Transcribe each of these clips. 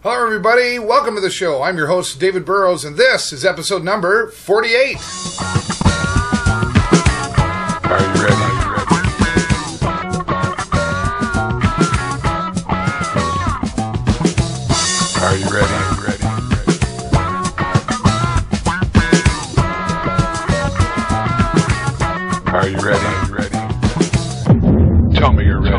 Hello everybody, welcome to the show. I'm your host David Burrows and this is episode number 48. Are you ready? Are you ready? Are you ready? Tell me you're ready.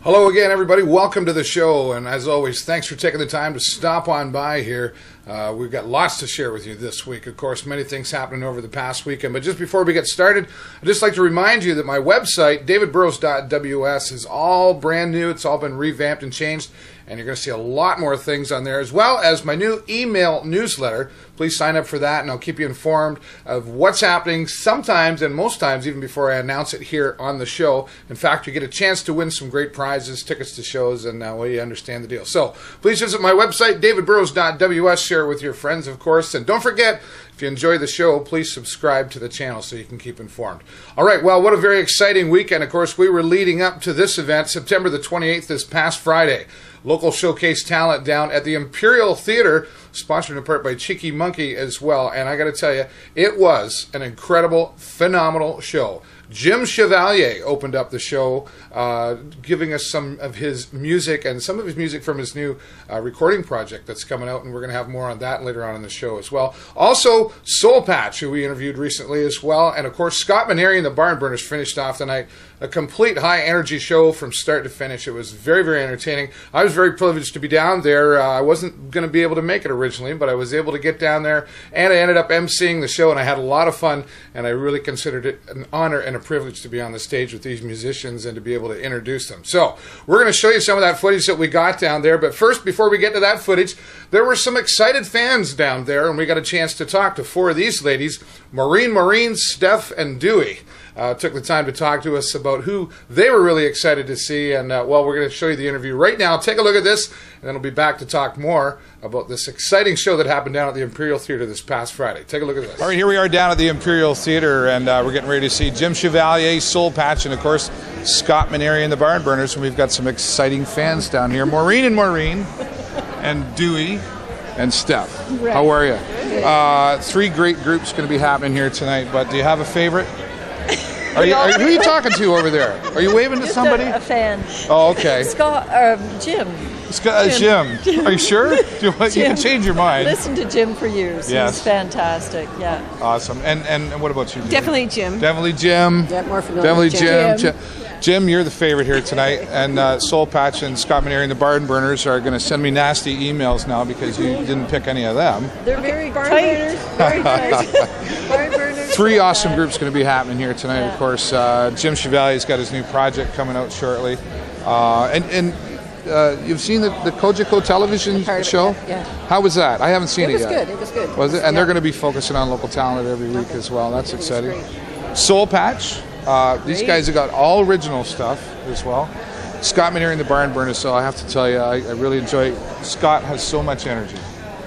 Hello again everybody, welcome to the show, and as always, thanks for taking the time to stop on by here. We've got lots to share with you this week. Of course, many things happening over the past weekend, but just before we get started, I'd just like to remind you that my website, davidburrows.ws, is all brand new. It's all been revamped and changed, and you're going to see a lot more things on there, as well as my new email newsletter. Please sign up for that, and I'll keep you informed of what's happening sometimes, and most times, even before I announce it here on the show. In fact, you get a chance to win some great prizes, tickets to shows, and well, you understand the deal. So please visit my website, davidburrows.ws, share it with your friends, of course, and don't forget, if you enjoy the show, please subscribe to the channel so you can keep informed. All right, well, what a very exciting weekend. Of course, we were leading up to this event, September the 28th, this past Friday. Local showcase talent down at the Imperial Theatre, sponsored in part by Cheeky Monkey as well. And I got to tell you, it was an incredible, phenomenal show. Jim Chevalier opened up the show, giving us some of his music and some of his music from his new recording project that's coming out, and we're going to have more on that later on in the show as well. Also, Soul Patch, who we interviewed recently as well, and of course, Scott Manery and the Barnburners finished off the night. A complete high-energy show from start to finish. It was very, very entertaining. I was very privileged to be down there. I wasn't going to be able to make it originally, but I was able to get down there, and I ended up emceeing the show, and I had a lot of fun, and I really considered it an honor and a privilege to be on the stage with these musicians and to be able to introduce them. So, we're going to show you some of that footage that we got down there, but first, before we get to that footage, there were some excited fans down there, and we got a chance to talk to four of these ladies, Maureen, Steph, and Dewey. Took the time to talk to us about who they were really excited to see, and well, we're going to show you the interview right now. Take a look at this, and then we'll be back to talk more about this exciting show that happened down at the Imperial Theatre this past Friday. Take a look at this. All right, here we are down at the Imperial Theatre, and we're getting ready to see Jim Chevalier, Soul Patch, and of course, Scott Manery and the Barnburners, and we've got some exciting fans down here. Maureen, and Dewey, and Steph. Right. How are you? Three great groups going to be happening here tonight, but do you have a favorite? Who are you talking to over there? Are you waving to somebody? A fan. Oh, okay. Jim. Jim. Are you sure? You can change your mind. Listen to Jim for years. Yes. He's fantastic. Yeah. Awesome. And what about you? Definitely Jim. Definitely Jim. Yeah, more familiar. Definitely Jim. Jim, you're the favorite here tonight, and Soul Patch and Scott Manery and the Barnburners are going to send me nasty emails now because you didn't pick any of them. They're very tight. Very tight. Barnburners. Three awesome groups going to be happening here tonight. Yeah. Of course, Jim Chevalier's got his new project coming out shortly, and you've seen the Kojiko television show? Yeah. How was that? I haven't seen it yet. It was good. Was it? And they're going to be focusing on local talent every week as well. That's exciting. Soul Patch. These guys have got all original stuff as well. Scott Manery and the Barnburners, so I have to tell you, I really enjoy. Scott has so much energy.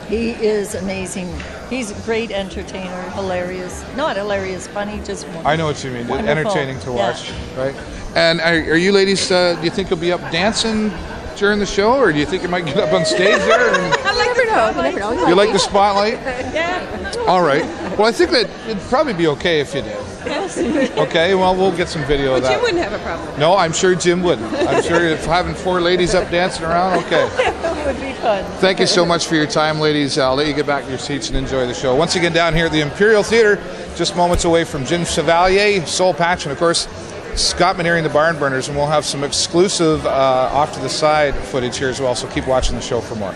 He is amazing. He's a great entertainer, hilarious. Not hilarious, funny, just wonderful. I know what you mean. Wonderful. Entertaining to watch, right? And are you ladies, do you think you'll be up dancing during the show, or do you think you might get up on stage there? And I never know. You like the spotlight? Yeah. All right. Well, I think that it'd probably be okay if you did. Yes. Okay, well, we'll get some video of that. Jim wouldn't have a problem. No, I'm sure Jim wouldn't. I'm sure if having four ladies up dancing around, okay. It would be fun. Thank you so much for your time, ladies. I'll let you get back to your seats and enjoy the show. Once again, down here at the Imperial Theatre, just moments away from Jim Chevalier, Soul Patch, and of course, Scott Manery and the Barnburners, and we'll have some exclusive off-to-the-side footage here as well, so keep watching the show for more.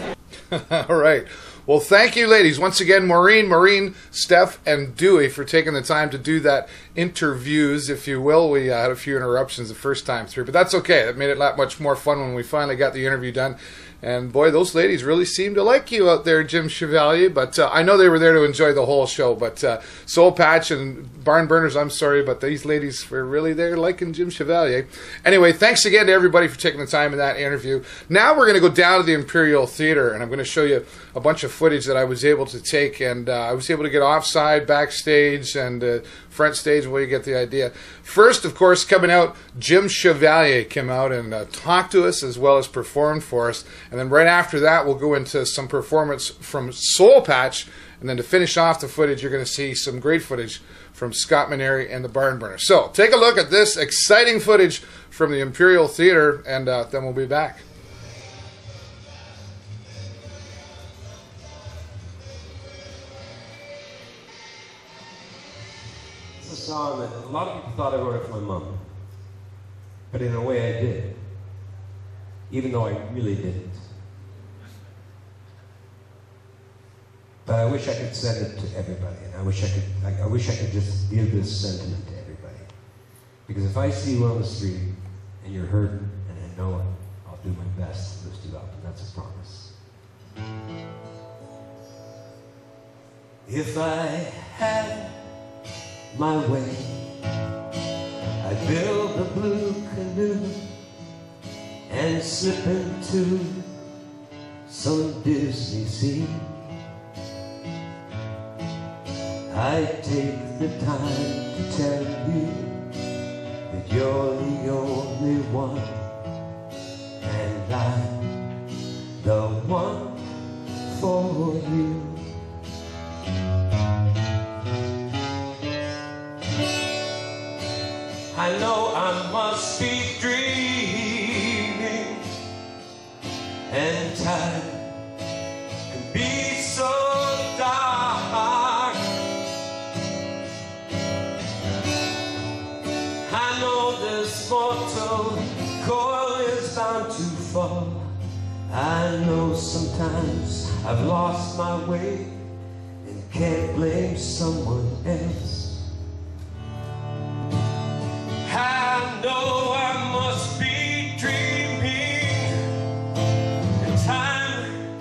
All right. Well, thank you, ladies. Once again, Maureen, Steph, and Dewey for taking the time to do that interviews, if you will. We had a few interruptions the first time through, but that's okay. It made it that much more fun when we finally got the interview done. And boy, those ladies really seem to like you out there, Jim Chevalier. But I know they were there to enjoy the whole show. But Soul Patch and Barnburners, I'm sorry, but these ladies were really there liking Jim Chevalier. Anyway, thanks again to everybody for taking the time in that interview. Now we're going to go down to the Imperial Theatre, and I'm going to show you a bunch of of footage that I was able to take, and I was able to get offside, backstage, and front stage. Well, you get the idea. First, of course, coming out, Jim Chevalier came out and talked to us as well as performed for us. And then right after that, we'll go into some performance from Soul Patch. And then to finish off the footage, you're going to see some great footage from Scott Manery and the Barnburners. So take a look at this exciting footage from the Imperial Theatre, and then we'll be back. It's a song that a lot of people thought I wrote it for my mom. But in a way I did. Even though I really didn't. But I wish I could send it to everybody, and I wish I could just give this sentiment to everybody. Because if I see you on the street and you're hurting, and I know it, I'll do my best to lift you up, and that's a promise. If I had my way, I'd build a blue canoe and slip into some Disney sea. I take the time to tell you that you're the only one, and I'm the one for you. I know I must be dreaming, and time can be so dark. I know this mortal coil is bound to fall. I know sometimes I've lost my way and can't blame someone else. I know I must be dreaming, and time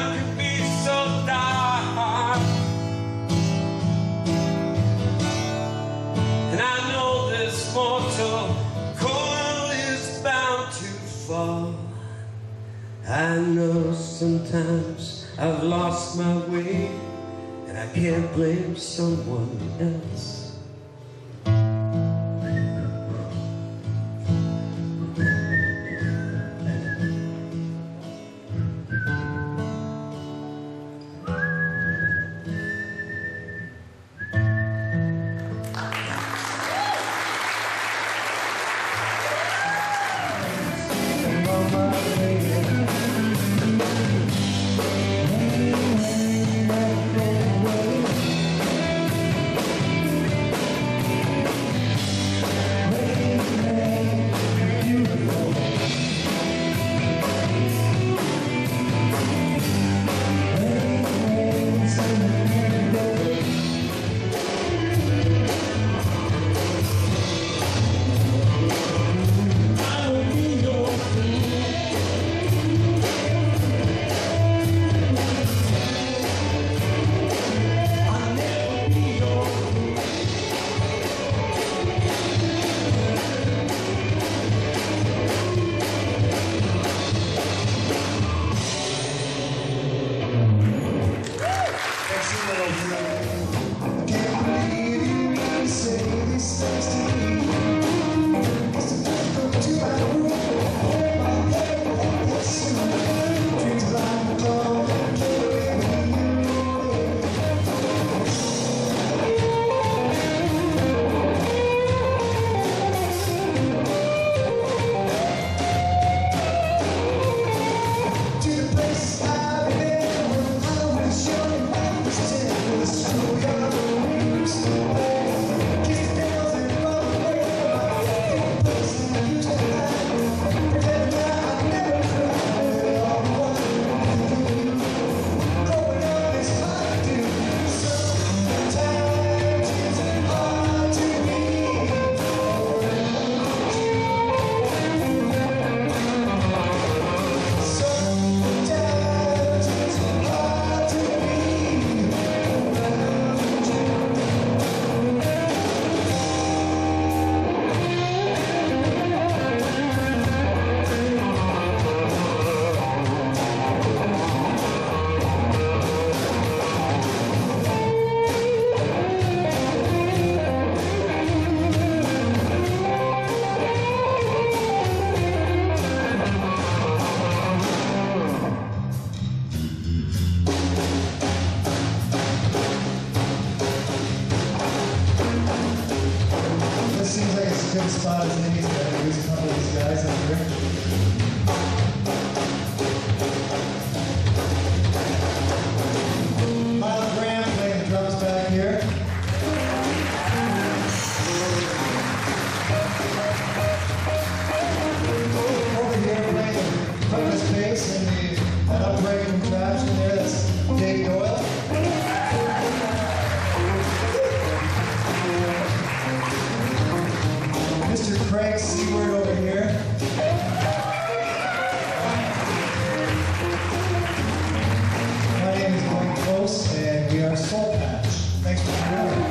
can be so dark. And I know this mortal coil is bound to fall. I know sometimes I've lost my way, and I can't blame someone else. bass and an upright contraption there. That's Dave Doyle. Mr. Craig Seaward over here. My name is Glenn Close, and we are Soul Patch. Thanks for coming.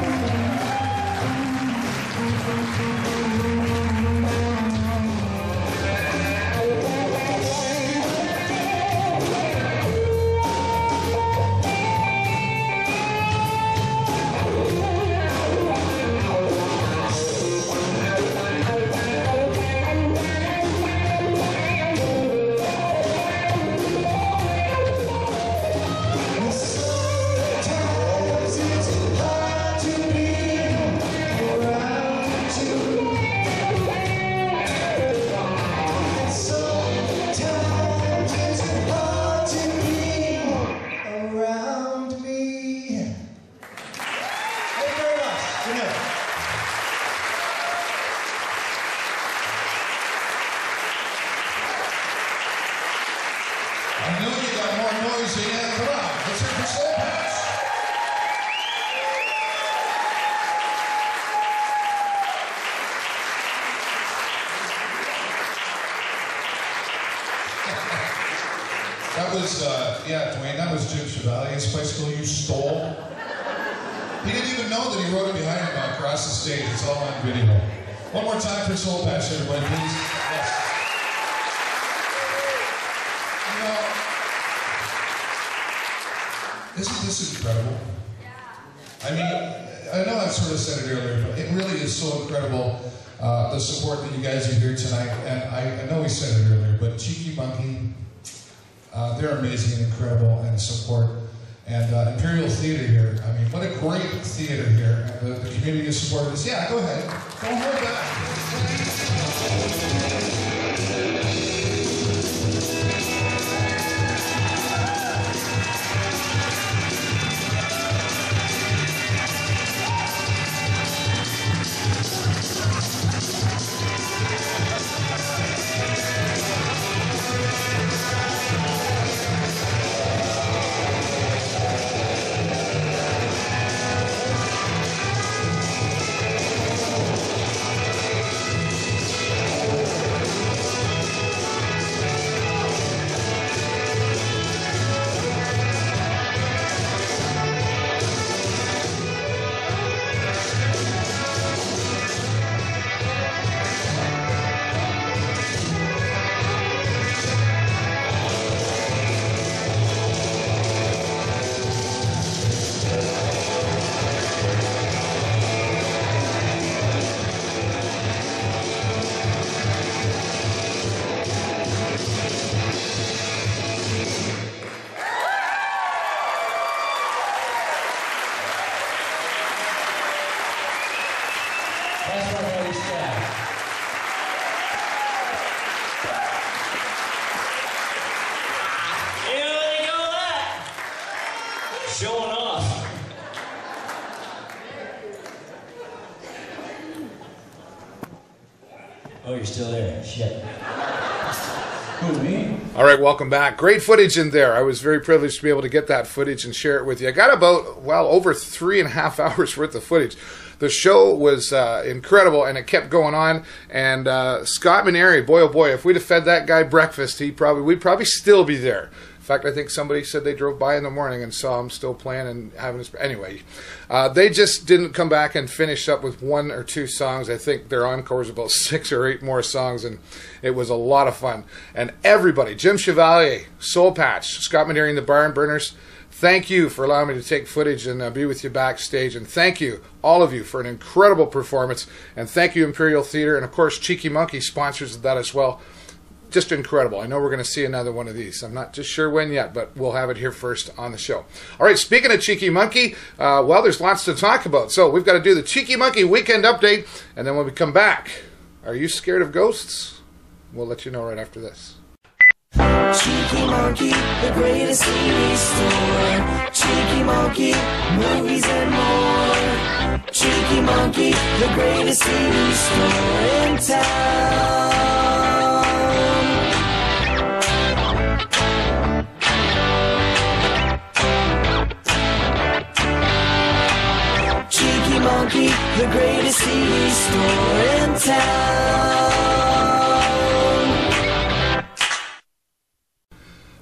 Dwayne, that was Jim Chevalier's bicycle you stole. He didn't even know that he rode it behind him across the stage. It's all on video. One more time for Soul Patch, everybody, please. Yes. You know, isn't this incredible? I mean, I know I've sort of said it earlier, but it really is so incredible, the support that you guys are here tonight. And I know we said it earlier, but Cheeky Monkey, they're amazing and incredible, and support. And Imperial Theatre here, I mean, what a great theatre here. And the community is supporting us. Yeah, go ahead. Don't hold back. Oh, you're still there. Shit. Who, me? All right, welcome back. Great footage in there. I was very privileged to be able to get that footage and share it with you. I got about, well, over 3.5 hours worth of footage. The show was incredible, and it kept going on. And Scott Manery, boy, oh boy, if we'd have fed that guy breakfast, we'd probably still be there. In fact, I think somebody said they drove by in the morning and saw him still playing and having his... Anyway, they just didn't come back and finish up with 1 or 2 songs. I think their encore is about 6 or 8 more songs, and it was a lot of fun. And everybody, Jim Chevalier, Soul Patch, Scott Manery and the Barnburners, thank you for allowing me to take footage and be with you backstage. And thank you, all of you, for an incredible performance. And thank you, Imperial Theatre. And, of course, Cheeky Monkey, sponsors of that as well. Just incredible. I know we're going to see another one of these. I'm not just sure when yet, but we'll have it here first on the show. All right, speaking of Cheeky Monkey, well, there's lots to talk about. So we've got to do the Cheeky Monkey Weekend Update. And then when we come back, are you scared of ghosts? We'll let you know right after this. Cheeky Monkey, the greatest TV store. Cheeky Monkey, movies and more. Cheeky Monkey, the greatest TV store in town.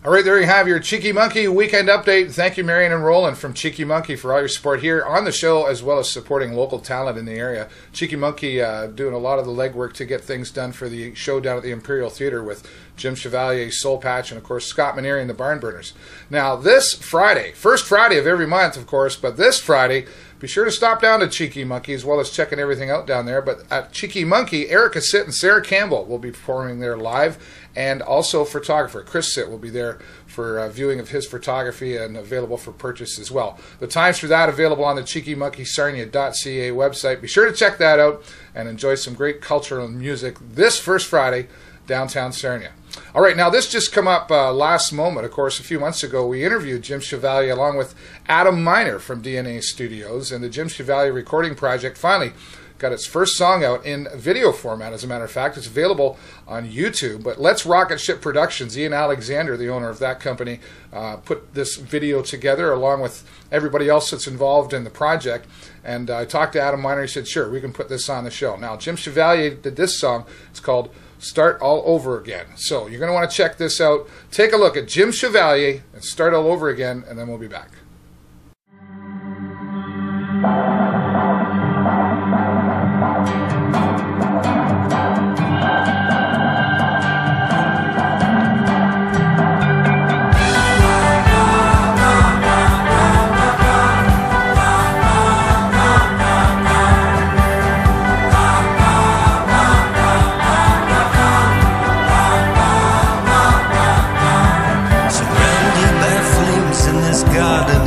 All right, there you have your Cheeky Monkey weekend update. Thank you, Marion and Roland from Cheeky Monkey, for all your support here on the show, as well as supporting local talent in the area. Cheeky Monkey doing a lot of the legwork to get things done for the show down at the Imperial Theatre with Jim Chevalier, Soul Patch, and, of course, Scott Manery and the Barnburners. Now, this Friday, first Friday of every month, of course, but this Friday, be sure to stop down to Cheeky Monkey, as well as checking everything out down there. But at Cheeky Monkey, Erica Sitt and Sarah Campbell will be performing there live, and also photographer Chris Sitt will be there for viewing of his photography and available for purchase as well. The times for that available on the Cheeky Monkey Sarnia.ca website. Be sure to check that out and enjoy some great cultural music this first Friday downtown Sarnia. All right, now this just come up last moment. Of course, a few months ago, we interviewed Jim Chevalier along with Adam Miner from DNA Studios, and the Jim Chevalier Recording Project finally got its first song out in video format. As a matter of fact, it's available on YouTube. But Let's Rocket Ship Productions, Ian Alexander, the owner of that company, put this video together along with everybody else that's involved in the project. And I talked to Adam Miner. He said, sure, we can put this on the show. Now, Jim Chevalier did this song. It's called Start All Over Again. So you're going to want to check this out. Take a look at Jim Chevalier and Start All Over Again, and then we'll be back. Surrounded by flames in this garden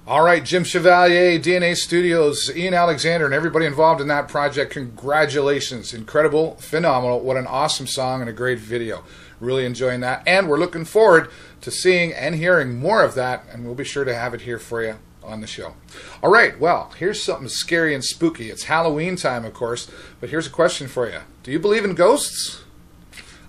All right, Jim Chevalier, DNA Studios, Ian Alexander, and everybody involved in that project, congratulations. Incredible, phenomenal, what an awesome song and a great video. Really enjoying that, and we're looking forward to seeing and hearing more of that, and we'll be sure to have it here for you on the show. All right, well, here's something scary and spooky. It's Halloween time, of course, but here's a question for you. Do you believe in ghosts?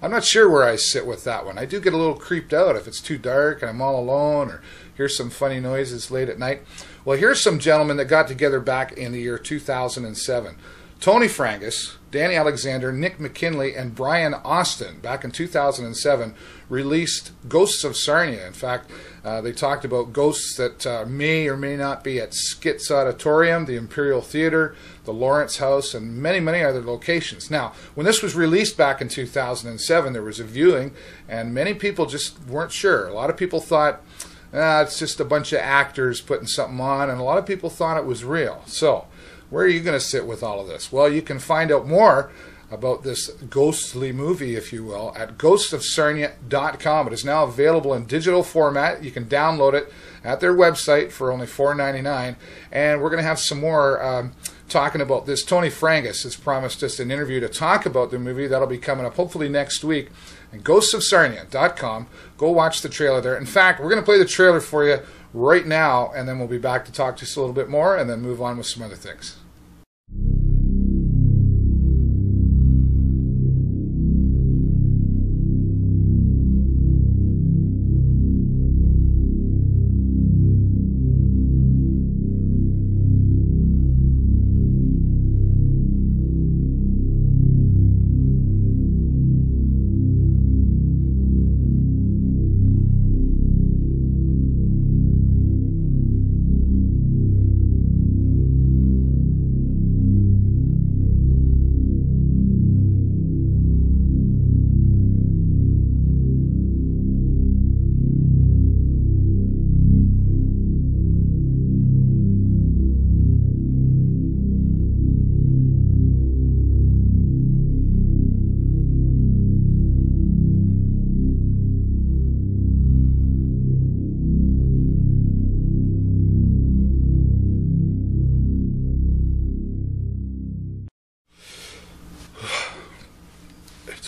I'm not sure where I sit with that one. I do get a little creeped out if it's too dark and I'm all alone, or here's some funny noises late at night. Well, here's some gentlemen that got together back in the year 2007. Tony Frangus, Danny Alexander, Nick McKinley, and Brian Austin, back in 2007, released Ghosts of Sarnia. In fact, they talked about ghosts that may or may not be at Skits Auditorium, the Imperial Theatre, the Lawrence House, and many, many other locations. Now, when this was released back in 2007, there was a viewing, and many people just weren't sure. A lot of people thought, it's just a bunch of actors putting something on, and a lot of people thought it was real. So, where are you going to sit with all of this? Well, you can find out more about this ghostly movie, if you will, at ghostofsarnia.com. It is now available in digital format. You can download it at their website for only $4.99. And we're going to have some more talking about this. Tony Frangus has promised us an interview to talk about the movie. That'll be coming up hopefully next week. And ghostofsarnia.com. Go watch the trailer there. In fact, we're going to play the trailer for you right now, and then we'll be back to talk to us a little bit more and then move on with some other things.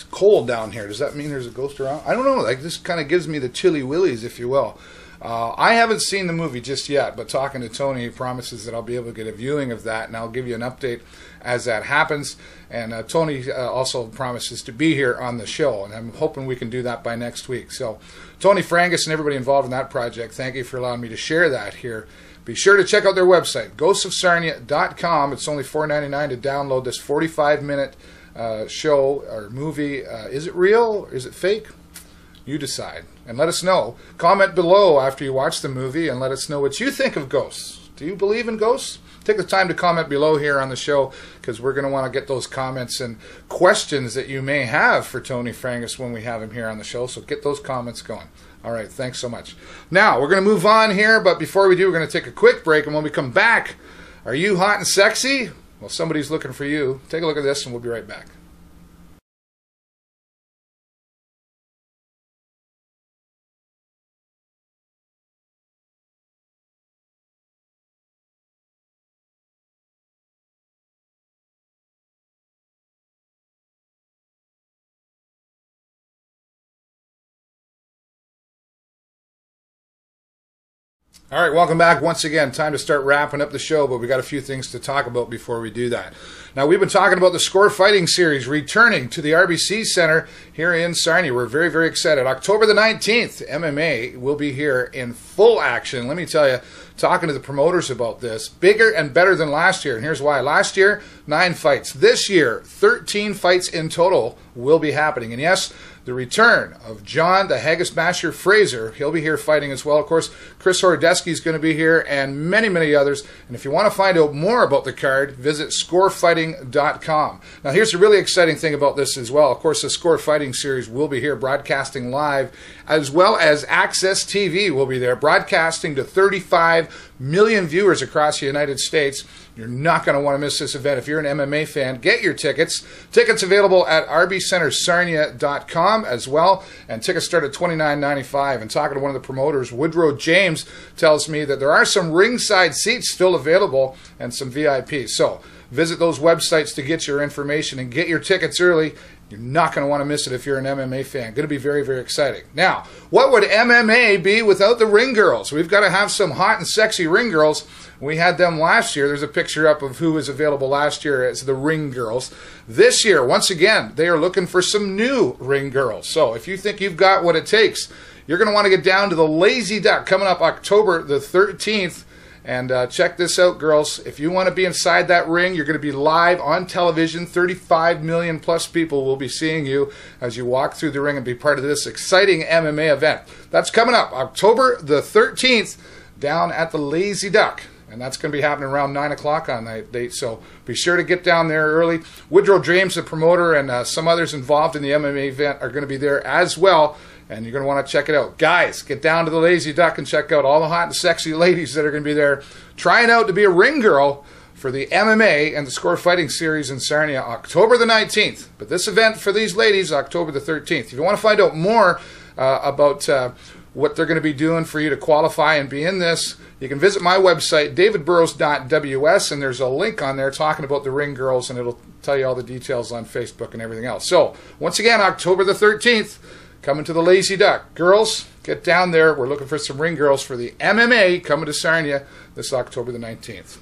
Cold down here. Does that mean there's a ghost around? I don't know. Like, this kind of gives me the chilly willies, if you will. I haven't seen the movie just yet, but talking to Tony, he promises that I'll be able to get a viewing of that, and I'll give you an update as that happens. And Tony also promises to be here on the show, and I'm hoping we can do that by next week. So, Tony Frangus and everybody involved in that project, thank you for allowing me to share that here. Be sure to check out their website, ghostofsarnia.com. It's only $4.99 to download this 45-minute show or movie. Is it real or is it fake? You decide. And let us know. Comment below after you watch the movie and let us know what you think of ghosts. Do you believe in ghosts? Take the time to comment below here on the show, because we're going to want to get those comments and questions that you may have for Tony Frangus when we have him here on the show. So get those comments going. All right, thanks so much. Now, we're going to move on here, but before we do, we're going to take a quick break, and when we come back, are you hot and sexy? Well, somebody's looking for you. Take a look at this, and we'll be right back. All right, welcome back once again. Time to start wrapping up the show, but we got a few things to talk about before we do that. Now, we've been talking about the Score Fighting Series returning to the RBC Centre here in Sarnia. We're very, very excited. October the 19th, MMA will be here in full action. Let me tell you, talking to the promoters about this, bigger and better than last year. And here's why. Last year, 9 fights. This year, 13 fights in total will be happening. And yes, the return of John the Haggis Basher Fraser. He'll be here fighting as well. Of course, Chris Hordesky is going to be here, and many, many others. And if you want to find out more about the card, visit scorefighting.com. Now, here's a really exciting thing about this as well. Of course, the Score Fighting Series will be here broadcasting live, as well as Access TV will be there, broadcasting to 35 35 million viewers across the United States. You're not going to want to miss this event. If you're an MMA fan, get your tickets. Tickets available at rbcentersarnia.com as well, and tickets start at $29.95. And talking to one of the promoters, Woodrow James, tells me that there are some ringside seats still available and some VIPs. So visit those websites to get your information and get your tickets early. You're not going to want to miss it if you're an MMA fan. Going to be very, very exciting. Now, what would MMA be without the ring girls? We've got to have some hot and sexy ring girls. We had them last year. There's a picture up of who was available last year as the ring girls. This year, once again, they are looking for some new ring girls. So if you think you've got what it takes, you're going to want to get down to the Lazy Duck coming up October the 13th. And check this out, girls. If you want to be inside that ring, you're going to be live on television. 35 million plus people will be seeing you as you walk through the ring and be part of this exciting MMA event. That's coming up October the 13th down at the Lazy Duck. And that's going to be happening around 9 o'clock on that date. So be sure to get down there early. Woodrow James, the promoter, and some others involved in the MMA event are going to be there as well. And you're going to want to check it out. Guys, get down to the Lazy Duck and check out all the hot and sexy ladies that are going to be there trying out to be a ring girl for the MMA and the Score Fighting Series in Sarnia, October the 19th. But this event for these ladies, October the 13th. If you want to find out more about what they're going to be doing for you to qualify and be in this, you can visit my website, davidburrows.ws, and there's a link on there talking about the ring girls, and it'll tell you all the details on Facebook and everything else. So, once again, October the 13th, coming to the Lazy Duck. Girls, get down there. We're looking for some ring girls for the MMA coming to Sarnia this October the 19th.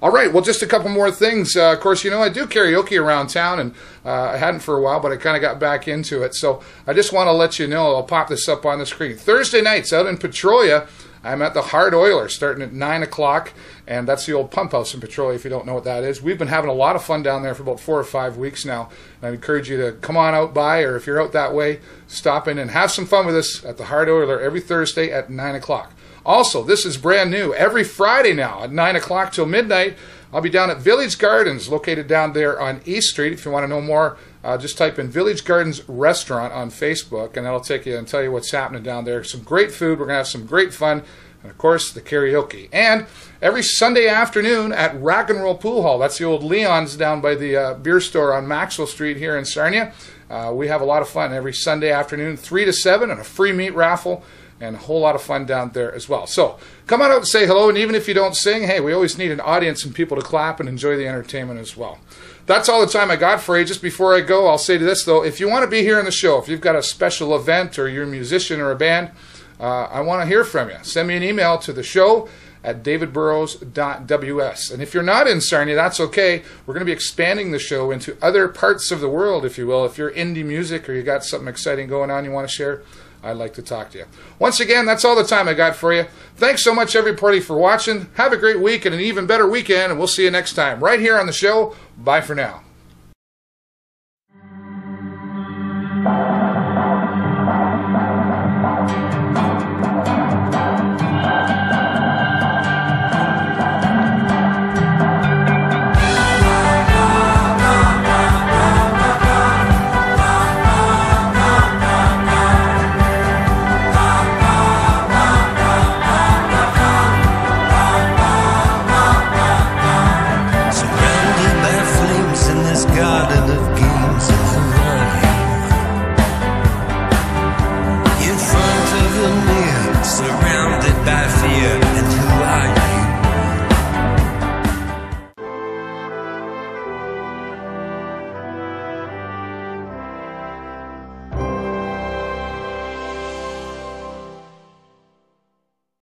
All right, well, just a couple more things. Of course, you know, I do karaoke around town, and I hadn't for a while, but I kind of got back into it. So I just want to let you know, I'll pop this up on the screen. Thursday nights out in Petrolia, I'm at the Hard Oiler starting at 9 o'clock, and that's the old pump house in Petrolia, if you don't know what that is. We've been having a lot of fun down there for about 4 or 5 weeks now, and I encourage you to come on out by, or if you're out that way, stop in and have some fun with us at the Hard Oiler every Thursday at 9 o'clock. Also, this is brand new. Every Friday now at 9 o'clock till midnight, I'll be down at Village Gardens, located down there on East Street. If you want to know more, just type in Village Gardens Restaurant on Facebook, and that'll take you and tell you what's happening down there. Some great food. We're going to have some great fun. And, of course, the karaoke. And every Sunday afternoon at Rock and Roll Pool Hall. That's the old Leon's down by the beer store on Maxwell Street here in Sarnia. We have a lot of fun every Sunday afternoon, 3 to 7, and a free meat raffle. And a whole lot of fun down there as well. So come on out and say hello, and even if you don't sing, hey, we always need an audience and people to clap and enjoy the entertainment as well. That's all the time I got for you. Just before I go, I'll say this, though. If you want to be here on the show, if you've got a special event or you're a musician or a band, I want to hear from you. Send me an email to the show at davidburrows.ws. And if you're not in Sarnia, that's okay. We're going to be expanding the show into other parts of the world, if you will. If you're indie music or you got something exciting going on you want to share, I'd like to talk to you. Once again, that's all the time I got for you. Thanks so much, everybody, for watching. Have a great week and an even better weekend, and we'll see you next time right here on the show. Bye for now. Surrounded by fear.